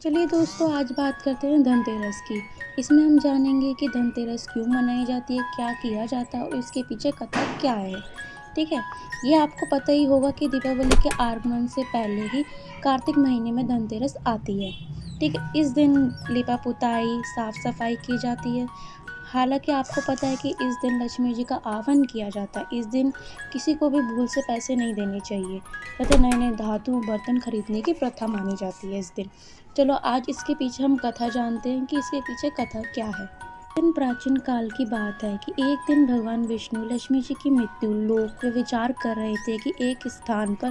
चलिए दोस्तों, आज बात करते हैं धनतेरस की। इसमें हम जानेंगे कि धनतेरस क्यों मनाई जाती है, क्या किया जाता है और इसके पीछे कथा क्या है। ठीक है, ये आपको पता ही होगा कि दीपावली के आगमन से पहले ही कार्तिक महीने में धनतेरस आती है। ठीक है, इस दिन लिपा-पुताई, साफ-सफाई की जाती है। हालाँकि आपको पता है कि इस दिन लक्ष्मी जी का आह्वान किया जाता है। इस दिन किसी को भी भूल से पैसे नहीं देने चाहिए तथा नए-नए धातु बर्तन खरीदने की प्रथा मानी जाती है इस दिन। चलो आज इसके पीछे हम कथा जानते हैं कि इसके पीछे कथा क्या है। दिन प्राचीन काल की बात है कि एक दिन भगवान विष्णु लक्ष्मी जी की मृत्यु लोक वे विचार कर रहे थे कि एक स्थान पर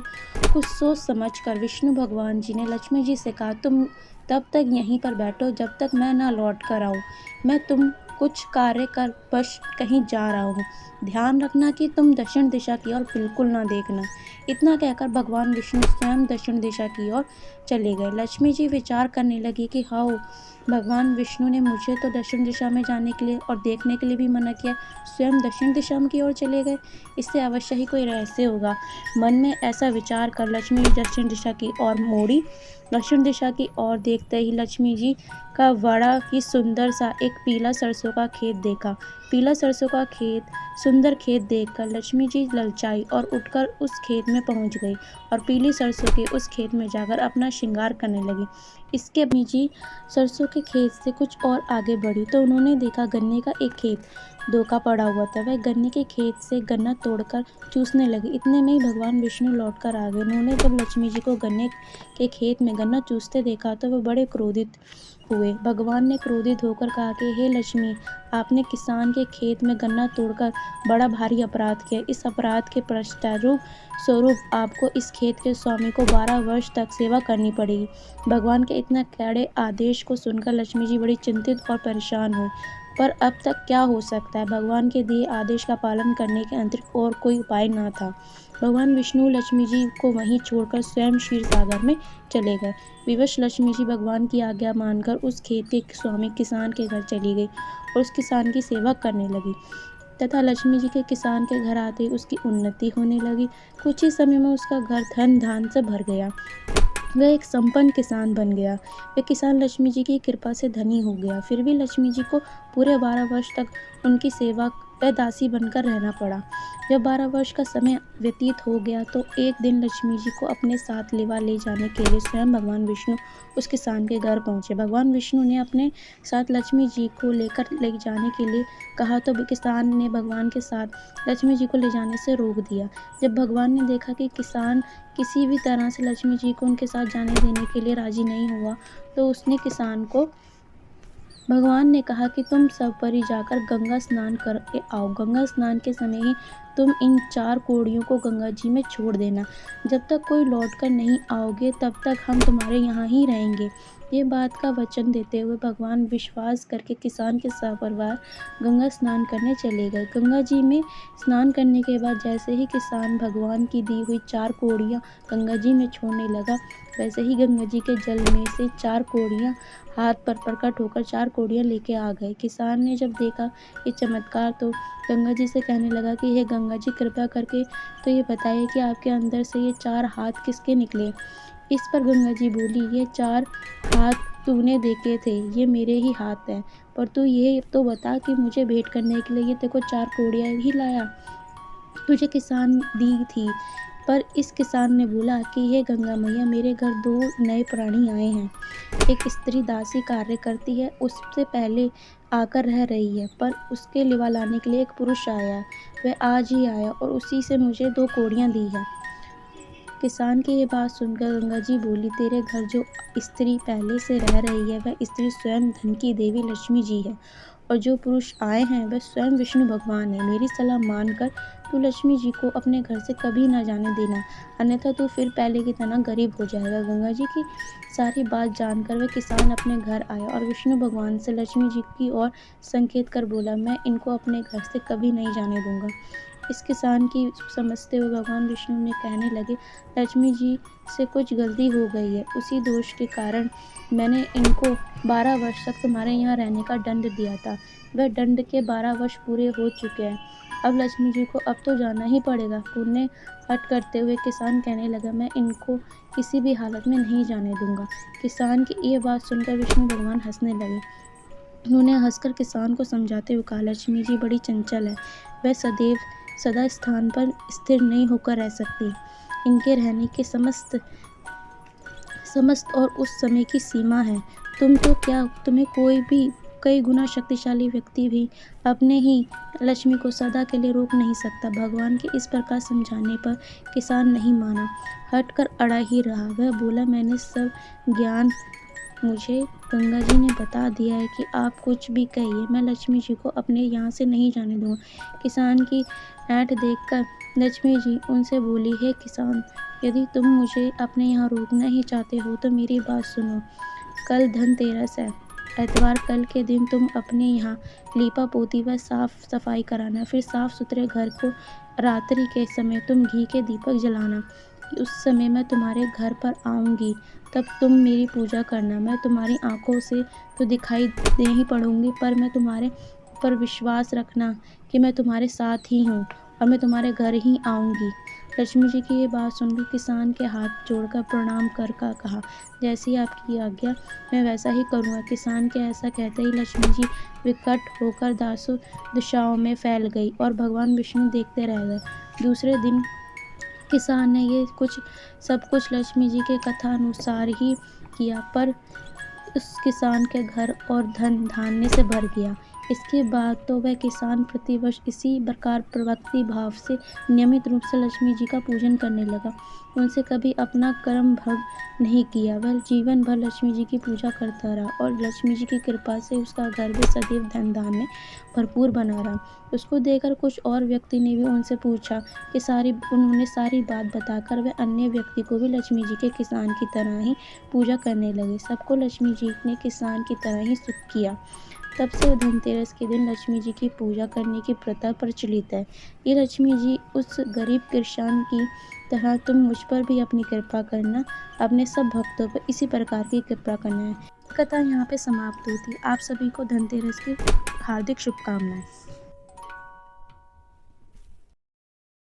कुछ सोच समझकर विष्णु भगवान जी ने लक्ष्मी जी से कहा, तुम तब तक यहीं पर बैठो जब तक मैं ना लौट कर आऊँ। मैं तुम कुछ कार्य कर बस कहीं जा रहा हूँ। ध्यान रखना कि तुम दक्षिण दिशा की ओर बिल्कुल ना देखना। इतना कहकर भगवान विष्णु स्वयं दक्षिण दिशा की ओर चले गए। लक्ष्मी जी विचार करने लगी कि हाँ, भगवान विष्णु ने मुझे तो दक्षिण दिशा में जाने के लिए और देखने के लिए भी मना किया, स्वयं दक्षिण दिशा की ओर चले गए। इससे अवश्य ही कोई रहस्य होगा। मन में ऐसा विचार कर लक्ष्मी जी दक्षिण दिशा की ओर मोड़ी। दक्षिण दिशा की ओर देखते ही लक्ष्मी जी का बड़ा ही सुंदर सा एक पीला सरसों का खेत देखा। पीला सरसों का खेत, सुंदर खेत देखकर लक्ष्मी जी ललचाई और उठकर उस खेत में पहुंच गई और पीली सरसों के उस खेत में जाकर अपना श्रृंगार करने लगी। इसके बाद जी सरसों के खेत से कुछ और आगे बढ़ी तो उन्होंने देखा गन्ने का एक खेत धोखा पड़ा हुआ था। वह गन्ने के खेत से गन्ना तोड़कर चूसने लगी। इतने में ही भगवान विष्णु लौटकर आ गए। उन्होंने जब लक्ष्मी जी को गन्ने के खेत में गन्ना चूसते देखा तो वह बड़े क्रोधित हुए। भगवान ने क्रोधित होकर कहा कि हे लक्ष्मी, आपने किसान के खेत में गन्ना तोड़कर बड़ा भारी अपराध किया। इस अपराध के पश्चाताप स्वरूप आपको इस खेत के स्वामी को 12 वर्ष तक सेवा करनी पड़ेगी। भगवान के इतना कड़े आदेश को सुनकर लक्ष्मी जी बड़ी चिंतित और परेशान हुई। पर अब तक क्या हो सकता है, भगवान के दिए आदेश का पालन करने के अतिरिक्त और कोई उपाय न था। भगवान विष्णु लक्ष्मी जी को वहीं छोड़कर स्वयं क्षीर सागर में चले गए। विवश लक्ष्मी जी भगवान की आज्ञा मानकर उस खेत के स्वामी किसान के घर चली गई और उस किसान की सेवा करने लगी तथा लक्ष्मी जी के किसान के घर आते ही उसकी उन्नति होने लगी। कुछ ही समय में उसका घर धन धान से भर गया। वह एक संपन्न किसान बन गया। वह किसान लक्ष्मी जी की कृपा से धनी हो गया। फिर भी लक्ष्मी जी को पूरे 12 वर्ष तक उनकी सेवा व दासी बनकर रहना पड़ा। जब 12 वर्ष का समय व्यतीत हो गया तो एक दिन लक्ष्मी जी को अपने साथ लेवा ले जाने के लिए स्वयं भगवान विष्णु उस किसान के घर पहुंचे। भगवान विष्णु ने अपने साथ लक्ष्मी जी को लेकर ले जाने के लिए कहा तो किसान ने भगवान के साथ लक्ष्मी जी को ले जाने से रोक दिया। जब भगवान ने देखा कि किसान किसी भी तरह से लक्ष्मी जी को उनके साथ जाने देने के लिए राजी नहीं हुआ तो उसने किसान को भगवान ने कहा कि तुम सब परी जाकर गंगा स्नान करके आओ। गंगा स्नान के समय ही तुम इन 4 कोड़ियों को गंगा जी में छोड़ देना। जब तक कोई लौट कर नहीं आओगे तब तक हम तुम्हारे यहाँ ही रहेंगे। ये बात का वचन देते हुए भगवान विश्वास करके किसान के सपरिवार गंगा स्नान करने चले गए। गंगा जी में स्नान करने के बाद जैसे ही किसान भगवान की दी हुई 4 कोड़ियाँ गंगा जी में छोड़ने लगा, वैसे ही गंगा जी के जल में से 4 कोड़ियाँ हाथ पर प्रकट होकर 4 कोड़ियाँ लेके आ गए। किसान ने जब देखा ये चमत्कार तो गंगा जी से कहने लगा कि हे गंगा जी, कृपया करके तो ये बताइए कि आपके अंदर से ये 4 हाथ किसके निकले। इस पर गंगा जी बोली, ये 4 हाथ तूने देखे थे, ये मेरे ही हाथ हैं। पर तू ये तो बता कि मुझे भेंट करने के लिए ये तेरे को 4 कोड़ियाँ ही लाया। तुझे किसान दी थी। पर इस किसान ने बोला कि हे गंगा मैया, मेरे घर 2 नए प्राणी आए हैं। एक स्त्री दासी कार्य करती है, उससे पहले आकर रह रही है, पर उसके लिवा लाने के लिए एक पुरुष आया है। वह आज ही आया और उसी से मुझे 2 कोड़ियाँ दी है। किसान की ये बात सुनकर गंगा जी बोली, तेरे घर जो स्त्री पहले से रह रही है वह स्त्री स्वयं धन की देवी लक्ष्मी जी है और जो पुरुष आए हैं वह स्वयं विष्णु भगवान है। मेरी सलाह मानकर तू लक्ष्मी जी को अपने घर से कभी ना जाने देना, अन्यथा तू फिर पहले की तरह गरीब हो जाएगा। गंगा जी की सारी बात जानकर वह किसान अपने घर आया और विष्णु भगवान से लक्ष्मी जी की ओर संकेत कर बोला, मैं इनको अपने घर से कभी नहीं जाने दूंगा। इस किसान की समझते हुए भगवान विष्णु ने कहने लगे, लक्ष्मी जी से कुछ गलती हो गई है, उसी दोष के कारण मैंने इनको 12 वर्ष तक तुम्हारे यहाँ रहने का दंड दिया था। वह दंड के 12 वर्ष पूरे हो चुके हैं। अब लक्ष्मी जी को अब तो जाना ही पड़ेगा। पुण्य हट करते हुए किसान कहने लगा, मैं इनको किसी भी हालत में नहीं जाने दूंगा। किसान की ये बात सुनकर विष्णु भगवान हंसने लगे। उन्होंने हंसकर किसान को समझाते हुए कहा, लक्ष्मी जी बड़ी चंचल है, वह सदा स्थान पर स्थिर नहीं होकर रह सकती। इनके रहने के समस्त और उस समय की सीमा है। तुम तो क्या, तुम्हें कोई भी कई गुना शक्तिशाली व्यक्ति भी अपने ही लक्ष्मी को सदा के लिए रोक नहीं सकता। भगवान के इस प्रकार समझाने पर किसान नहीं माना, हटकर अड़ा ही रहा। वह बोला, मैंने सब ज्ञान, मुझे गंगा जी ने बता दिया है कि आप कुछ भी कहिए, मैं लक्ष्मी जी को अपने यहाँ से नहीं जाने दूंगा। किसान की ऐंठ देखकर लक्ष्मी जी उनसे बोली, हे किसान, यदि तुम मुझे अपने यहाँ रोकना ही चाहते हो तो मेरी बात सुनो। कल धनतेरस है, एतवार कल के दिन तुम अपने यहाँ लीपा पोती व साफ सफाई कराना। फिर साफ सुथरे घर को रात्रि के समय तुम घी के दीपक जलाना। उस समय मैं तुम्हारे घर पर आऊँगी, तब तुम मेरी पूजा करना। मैं तुम्हारी आंखों से तो दिखाई नहीं पड़ूंगी, पर मैं तुम्हारे पर विश्वास रखना कि मैं तुम्हारे साथ ही हूँ और मैं तुम्हारे घर ही आऊँगी। लक्ष्मी जी की ये बात सुनकर किसान के हाथ जोड़कर प्रणाम कर कहा, जैसी आपकी आज्ञा मैं वैसा ही करूँगा। किसान के ऐसा कहते ही लक्ष्मी जी विकट होकर दासों दिशाओं में फैल गई और भगवान विष्णु देखते रह गए। दूसरे दिन किसान ने ये सब कुछ लक्ष्मी जी के कथा अनुसार ही किया, पर उस किसान के घर और धन धान्य से भर गया। इसके बाद तो वह किसान प्रतिवर्ष इसी प्रकार भक्ति भाव से नियमित रूप से लक्ष्मी जी का पूजन करने लगा। उनसे कभी अपना कर्म भंग नहीं किया। वह जीवन भर लक्ष्मी जी की पूजा करता रहा और लक्ष्मी जी की कृपा से उसका घर भी सदैव धन धान्य भरपूर बना रहा। उसको देखकर कुछ और व्यक्ति ने भी उनसे पूछा कि उन्होंने सारी बात बताकर वह अन्य व्यक्ति को भी लक्ष्मी जी के किसान की तरह ही पूजा करने लगे। सबको लक्ष्मी जी ने किसान की तरह ही सुख किया। तब से धनतेरस के दिन लक्ष्मी जी की पूजा करने की प्रथा प्रचलित है। ये लक्ष्मी जी उस गरीब किसान की तरह तुम मुझ पर भी अपनी कृपा करना, अपने सब भक्तों पर इसी प्रकार की कृपा करना है। कथा यहाँ पे समाप्त होती है। आप सभी को धनतेरस की हार्दिक शुभकामनाएं।